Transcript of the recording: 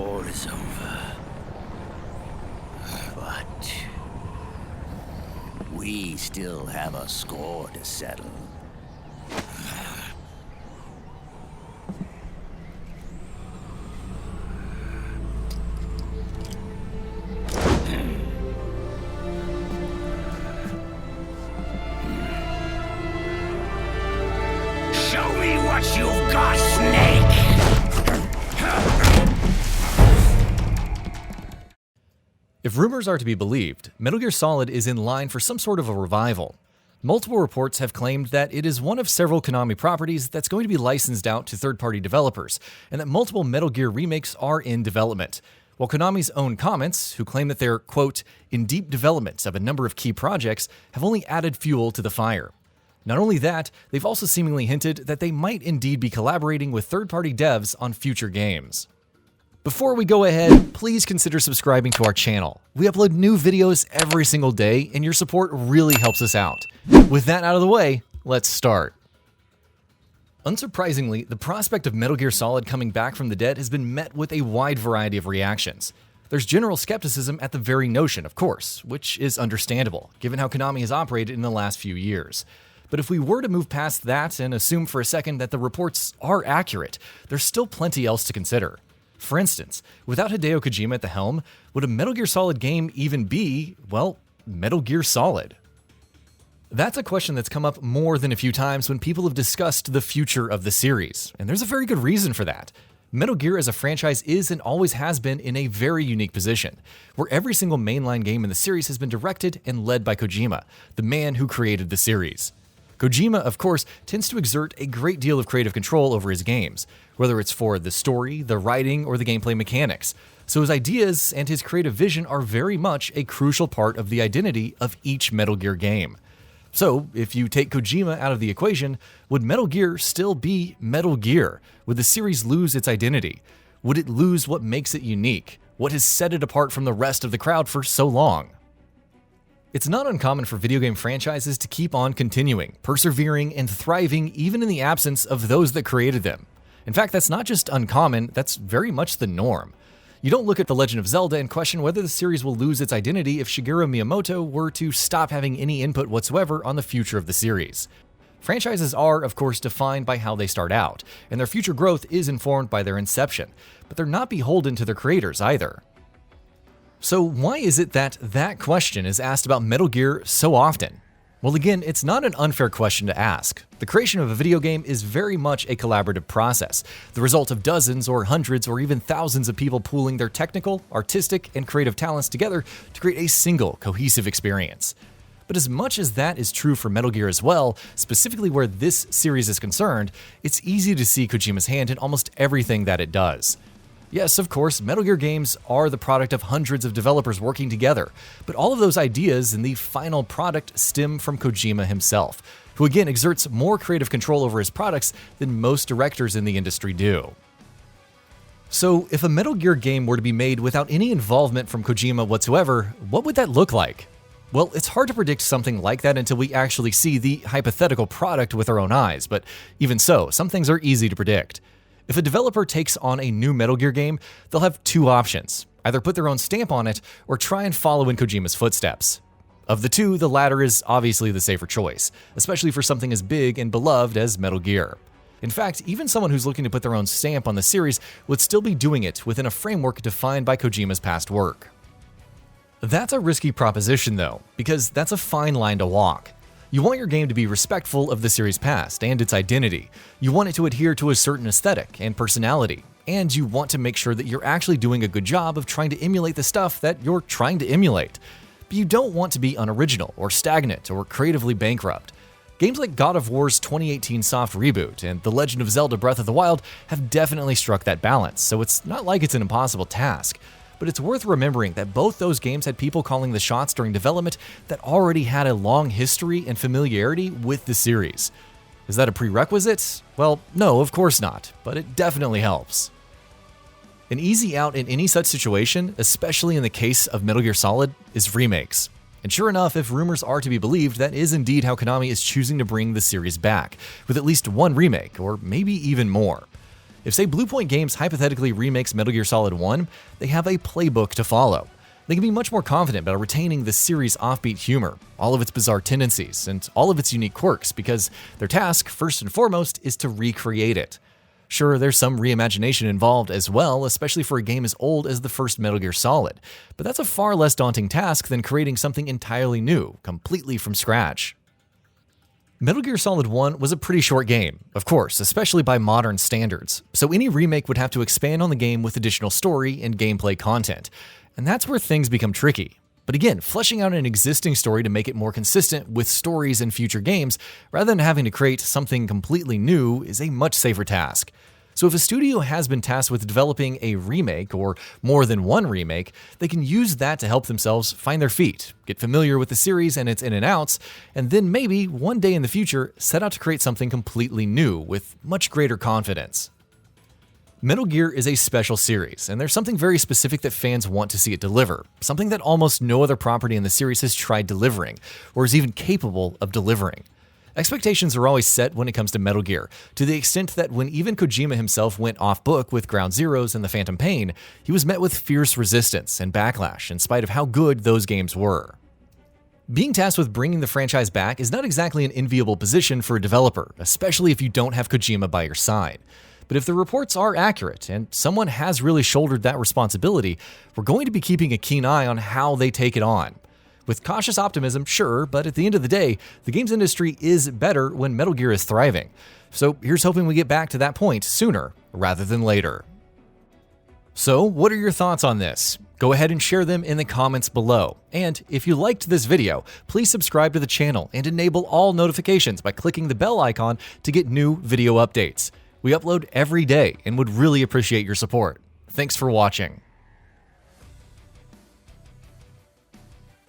war is over. But we still have a score to settle. Show me what you've got, Snake! If rumors are to be believed, Metal Gear Solid is in line for some sort of a revival. Multiple reports have claimed that it is one of several Konami properties that's going to be licensed out to third-party developers, and that multiple Metal Gear remakes are in development. While Konami's own comments, who claim that they're, quote, in deep development of a number of key projects, have only added fuel to the fire. Not only that, they've also seemingly hinted that they might indeed be collaborating with third-party devs on future games. Before we go ahead, please consider subscribing to our channel. We upload new videos every single day, and your support really helps us out. With that out of the way, let's start. Unsurprisingly, the prospect of Metal Gear Solid coming back from the dead has been met with a wide variety of reactions. There's general skepticism at the very notion, of course, which is understandable, given how Konami has operated in the last few years. But if we were to move past that and assume for a second that the reports are accurate, there's still plenty else to consider. For instance, without Hideo Kojima at the helm, would a Metal Gear Solid game even be, well, Metal Gear Solid? That's a question that's come up more than a few times when people have discussed the future of the series, and there's a very good reason for that. Metal Gear as a franchise is and always has been in a very unique position, where every single mainline game in the series has been directed and led by Kojima, the man who created the series. Kojima, of course, tends to exert a great deal of creative control over his games, whether it's for the story, the writing, or the gameplay mechanics. So his ideas and his creative vision are very much a crucial part of the identity of each Metal Gear game. So, if you take Kojima out of the equation, would Metal Gear still be Metal Gear? Would the series lose its identity? Would it lose what makes it unique? What has set it apart from the rest of the crowd for so long? It's not uncommon for video game franchises to keep on continuing, persevering, and thriving even in the absence of those that created them. In fact, that's not just uncommon, that's very much the norm. You don't look at The Legend of Zelda and question whether the series will lose its identity if Shigeru Miyamoto were to stop having any input whatsoever on the future of the series. Franchises are, of course, defined by how they start out, and their future growth is informed by their inception, but they're not beholden to their creators either. So why is it that that question is asked about Metal Gear so often? Well, again, it's not an unfair question to ask. The creation of a video game is very much a collaborative process, the result of dozens or hundreds or even thousands of people pooling their technical, artistic, and creative talents together to create a single, cohesive experience. But as much as that is true for Metal Gear as well, specifically where this series is concerned, it's easy to see Kojima's hand in almost everything that it does. Yes, of course, Metal Gear games are the product of hundreds of developers working together, but all of those ideas in the final product stem from Kojima himself, who again exerts more creative control over his products than most directors in the industry do. So, if a Metal Gear game were to be made without any involvement from Kojima whatsoever, what would that look like? Well, it's hard to predict something like that until we actually see the hypothetical product with our own eyes, but even so, some things are easy to predict. If a developer takes on a new Metal Gear game, they'll have two options: either put their own stamp on it, or try and follow in Kojima's footsteps. Of the two, the latter is obviously the safer choice, especially for something as big and beloved as Metal Gear. In fact, even someone who's looking to put their own stamp on the series would still be doing it within a framework defined by Kojima's past work. That's a risky proposition though, because that's a fine line to walk. You want your game to be respectful of the series' past and its identity. You want it to adhere to a certain aesthetic and personality, and you want to make sure that you're actually doing a good job of trying to emulate the stuff that you're trying to emulate. But you don't want to be unoriginal or stagnant or creatively bankrupt. Games like God of War's 2018 soft reboot and The Legend of Zelda Breath of the Wild have definitely struck that balance, so it's not like it's an impossible task. But it's worth remembering that both those games had people calling the shots during development that already had a long history and familiarity with the series. Is that a prerequisite? Well, no, of course not, but it definitely helps. An easy out in any such situation, especially in the case of Metal Gear Solid, is remakes. And sure enough, if rumors are to be believed, that is indeed how Konami is choosing to bring the series back, with at least one remake, or maybe even more. If, say, Bluepoint Games hypothetically remakes Metal Gear Solid 1, they have a playbook to follow. They can be much more confident about retaining the series' offbeat humor, all of its bizarre tendencies, and all of its unique quirks, because their task, first and foremost, is to recreate it. Sure, there's some reimagination involved as well, especially for a game as old as the first Metal Gear Solid, but that's a far less daunting task than creating something entirely new, completely from scratch. Metal Gear Solid 1 was a pretty short game, of course, especially by modern standards, so any remake would have to expand on the game with additional story and gameplay content. And that's where things become tricky. But again, fleshing out an existing story to make it more consistent with stories in future games, rather than having to create something completely new, is a much safer task. So if a studio has been tasked with developing a remake, or more than one remake, they can use that to help themselves find their feet, get familiar with the series and its in and outs, and then maybe, one day in the future, set out to create something completely new with much greater confidence. Metal Gear is a special series, and there's something very specific that fans want to see it deliver, something that almost no other property in the series has tried delivering, or is even capable of delivering. Expectations are always set when it comes to Metal Gear, to the extent that when even Kojima himself went off-book with Ground Zeroes and The Phantom Pain, he was met with fierce resistance and backlash in spite of how good those games were. Being tasked with bringing the franchise back is not exactly an enviable position for a developer, especially if you don't have Kojima by your side. But if the reports are accurate, and someone has really shouldered that responsibility, we're going to be keeping a keen eye on how they take it on. With cautious optimism, sure, but at the end of the day, the games industry is better when Metal Gear is thriving. So here's hoping we get back to that point sooner rather than later. So, what are your thoughts on this? Go ahead and share them in the comments below. And if you liked this video, please subscribe to the channel and enable all notifications by clicking the bell icon to get new video updates. We upload every day and would really appreciate your support. Thanks for watching.